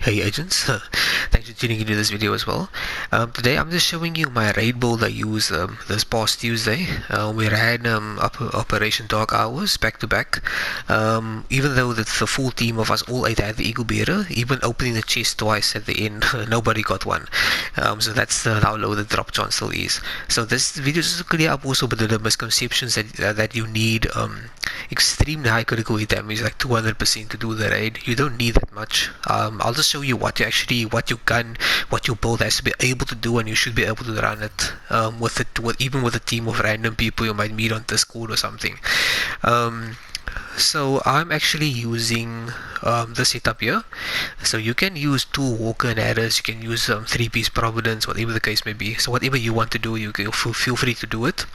Hey agents, thanks for tuning into this video as well. Today I'm just showing you my raid build I used this past Tuesday. We ran Operation Dark Hours back to back. Even though the full team of us all 8 had the Eagle Bearer, even opening the chest twice at the end, nobody got one. So that's how low the drop chance still is. So this video is to clear up also but the misconceptions that you need extremely high critical hit damage, like 200% to do the raid. You don't need that much. I'll just show you what your gun, what your build has to be able to do, and you should be able to run it even with a team of random people you might meet on Discord or something. So I'm actually using the setup here. So you can use 2 Walker and Adders, you can use 3-piece Providence, whatever the case may be. So whatever you want to do, you can feel free to do it.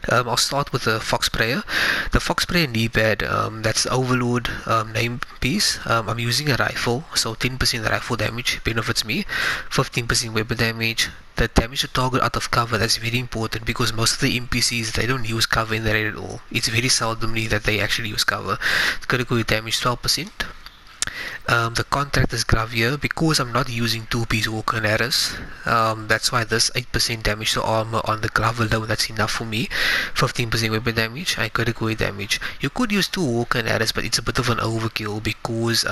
I'll start with the Fox Sprayer. The Fox Sprayer knee pad, that's the Overlord name piece. I'm using a rifle, so 10% rifle damage benefits me, 15% weapon damage. The damage to target out of cover, that's very important because most of the NPCs, they don't use cover in the raid at all. It's very seldomly that they actually use cover. Critical damage 12%. The Contractor's glove here, because I'm not using 2-piece Walker and Arrows, that's why this 8% damage to armor on the glove alone, that's enough for me. 15% weapon damage and critical damage. You could use 2 Walker and Arrows, but it's a bit of an overkill because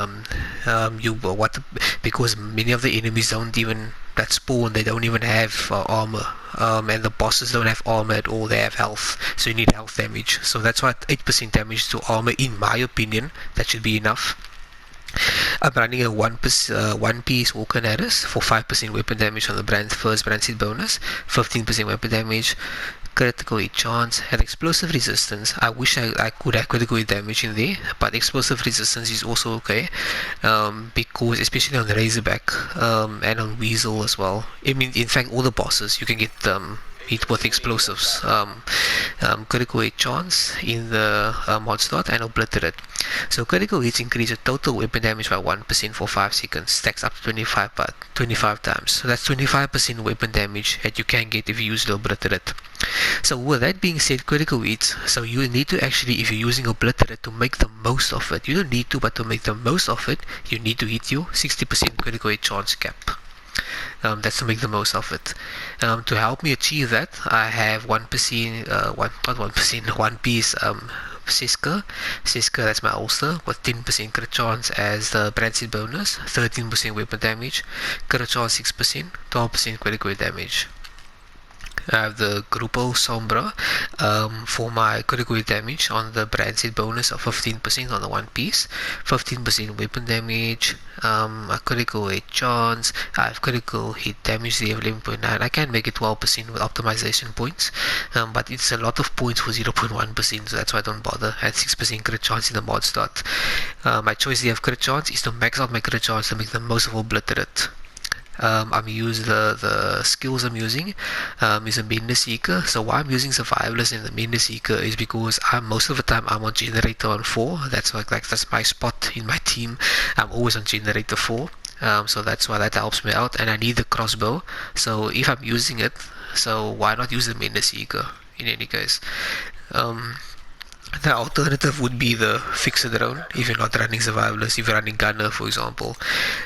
because many of the enemies don't even that spawn, they don't even have armor, and the bosses don't have armor at all, they have health, so you need health damage. So that's why 8% damage to armor, in my opinion, that should be enough. I'm running a one-piece Walker and Arrows for 5% weapon damage on the first brand seed bonus, 15% weapon damage, critical hit chance, and explosive resistance. I wish I could have critical hit damage in there, but explosive resistance is also okay, because especially on the Razorback and on Weasel as well. I mean, in fact, all the bosses you can get hit with explosives. Critical hit chance in the mod slot and Obliterate. So critical hits increase the total weapon damage by 1% for 5 seconds, stacks up to 25 times. So that's 25% weapon damage that you can get if you use the Obliterate. So with that being said, critical hits, so you need to actually, if you're using Obliterate, to make the most of it. You don't need to, but to make the most of it, you need to hit your 60% critical hit chance cap. That's to make the most of it. To help me achieve that, I have 1 piece Ceska, that's my ulster, with 10% crit chance as the brand seed bonus, 13% weapon damage, crit chance 6%, 12% critical damage. I have the Grupo Sombra for my critical hit damage on the brand seed bonus of 15% on the 1 piece, 15% weapon damage, a critical hit chance. I have critical hit damage there of 11.9. I can make it 12% with optimization points, but it's a lot of points for 0.1%, so that's why I don't bother. I had 6% crit chance in the mod start. My choice here of crit chance is to max out my crit chance to make the most of Obliterate. I'm using the skills I'm using is a Mender Seeker. So why I'm using Survivalist and the Mender Seeker is because most of the time I'm on Generator on 4. That's that's my spot in my team. I'm always on Generator 4. So that's why that helps me out, and I need the crossbow. So if I'm using it, so why not use the Mender Seeker in any case? The alternative would be the Fixer Drone if you're not running Survivalist, if you're running Gunner, for example.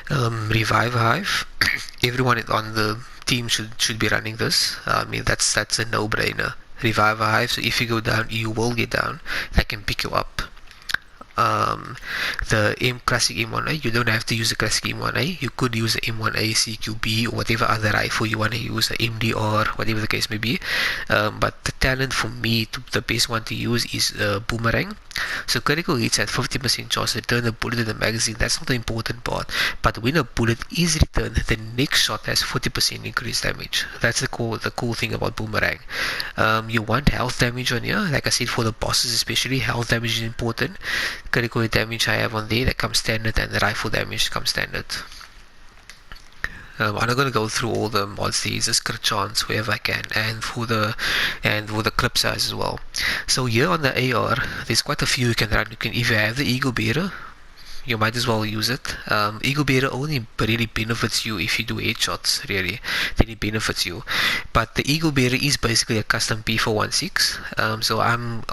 Revive Hive. Everyone on the team should be running this. I mean, that's a no-brainer. Revive Hive, so if you go down, you will get down. That can pick you up. The classic M1A, you don't have to use the classic M1A. You could use the M1A CQB or whatever other rifle you want to use, the MDR, whatever the case may be. But the talent for me, the best one to use is Boomerang. So critical hits at 50% chance to return a bullet in the magazine. That's not the important part. But when a bullet is returned, the next shot has 40% increased damage. That's the cool thing about Boomerang. You want health damage on here. Like I said, for the bosses especially, health damage is important. Critical hit damage I have on there, that comes standard, and the rifle damage comes standard. I'm not going to go through all the mods. There is a crit chance wherever I can, and for the clip size as well. So here on the AR, there's quite a few you can run. If you have the Eagle Bearer, you might as well use it. Eagle Bearer only really benefits you if you do headshots, really. Then it benefits you. But the Eagle Bearer is basically a custom P416. So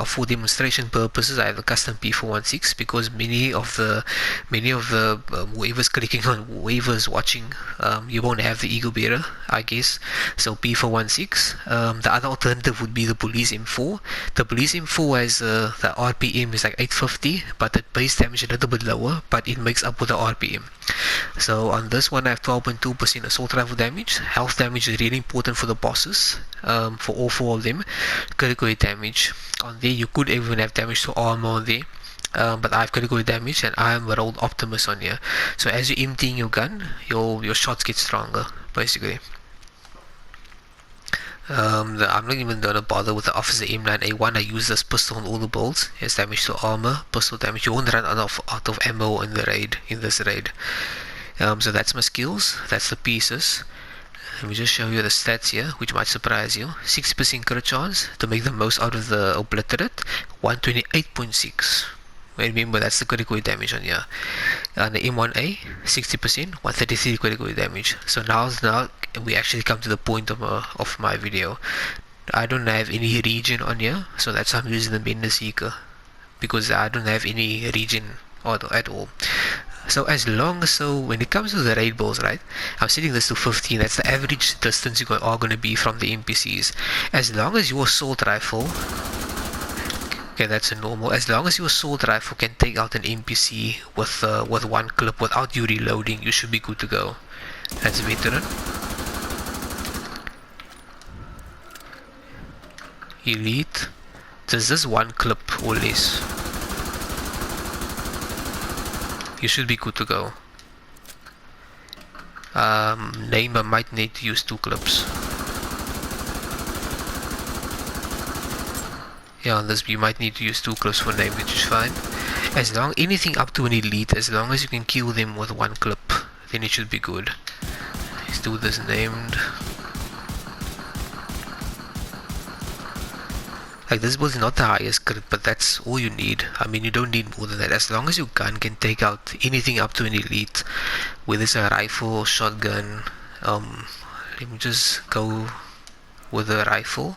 for demonstration purposes, I have a custom P416 because many of the whoever's clicking on whoever's watching, you won't have the Eagle Bearer, I guess. So P416. The other alternative would be the Police M4. The Police M4 has the RPM is like 850, but the base damage a little bit lower, but it makes up with the RPM. So on this one I have 12.2% assault rifle damage. Health damage is really important for the bosses, for all four of them. Critical hit damage on there, you could even have damage to armor on there. But I have critical damage and I am rolled Optimus on here. So as you're emptying your gun, your shots get stronger, basically. I'm not even gonna bother with the Officer M9A1. I use this pistol on all the builds. It has damage to armor, pistol damage. You won't run out of ammo in this raid. So that's my skills. That's the pieces. Let me just show you the stats here, which might surprise you. 60% crit chance to make the most out of the Obliterate. 128.6. Remember, that's the critical damage on here. On the M1A, 60%, 133 critical damage. So now we actually come to the point of my video. I don't have any region on here, so that's why I'm using the Mender Seeker, because I don't have any region at all. So when it comes to the raid balls, right, I'm setting this to 15. That's the average distance you are going to be from the NPCs. As long as your assault rifle, okay, that's a normal. As long as your assault rifle can take out an NPC with one clip without you reloading, you should be good to go. That's Veteran. Elite. There's this one clip or less. You should be good to go. Name, I might need to use 2 clips. Yeah, on this you might need to use 2 clips for name, which is fine. Anything up to an elite, as long as you can kill them with 1 clip, then it should be good. Let's do this named. Like, this build is not the highest crit, but that's all you need. I mean, you don't need more than that. As long as your gun can take out anything up to an elite, whether it's a rifle or shotgun. Let me just go with the rifle.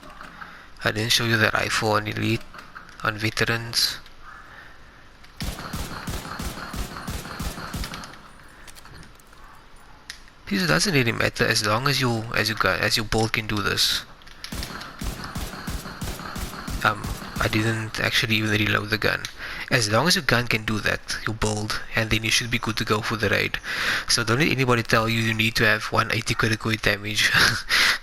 I didn't show you the rifle on elite, on veterans. This doesn't really matter as long as your bolt can do this. I didn't actually even reload the gun. As long as your gun can do that, you bolt, and then you should be good to go for the raid. So don't let anybody tell you you need to have 180 critical damage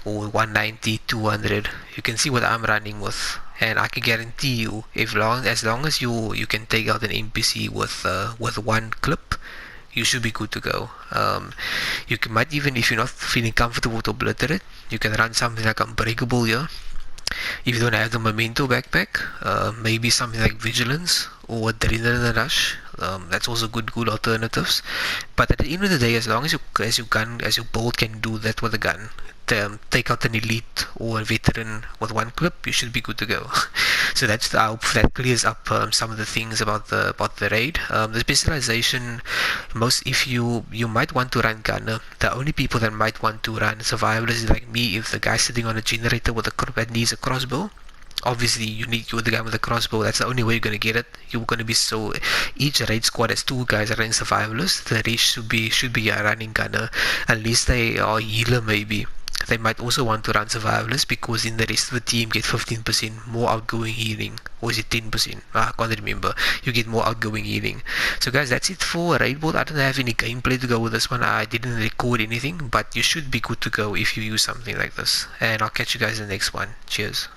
or 190, 200. You can see what I'm running with, and I can guarantee you, as long as you can take out an NPC with 1 clip, you should be good to go. Might even, if you're not feeling comfortable to Obliterate, you can run something like Unbreakable here. If you don't have the Memento backpack, maybe something like Vigilance or Adrenaline Rush. That's also good alternatives. But at the end of the day, as long as your bolt can do that with a gun, take out an elite or a veteran with 1 clip, you should be good to go. So I hope that clears up some of the things about the raid. The specialization, if you might want to run gunner. The only people that might want to run survivalist is like me. If the guy's sitting on a generator that needs a crossbow, obviously you're the guy with the crossbow. That's the only way you're gonna get it. You're gonna be each raid squad has 2 guys running survivalist. The rest should be a running gunner, unless they are healer maybe. They might also want to run survivalist because then the rest of the team get 15% more outgoing healing, or is it 10%? I can't remember. You get more outgoing healing. So guys, that's it for raid board. I don't have any gameplay to go with this one. I didn't record anything, but you should be good to go if you use something like this. And I'll catch you guys in the next one. Cheers.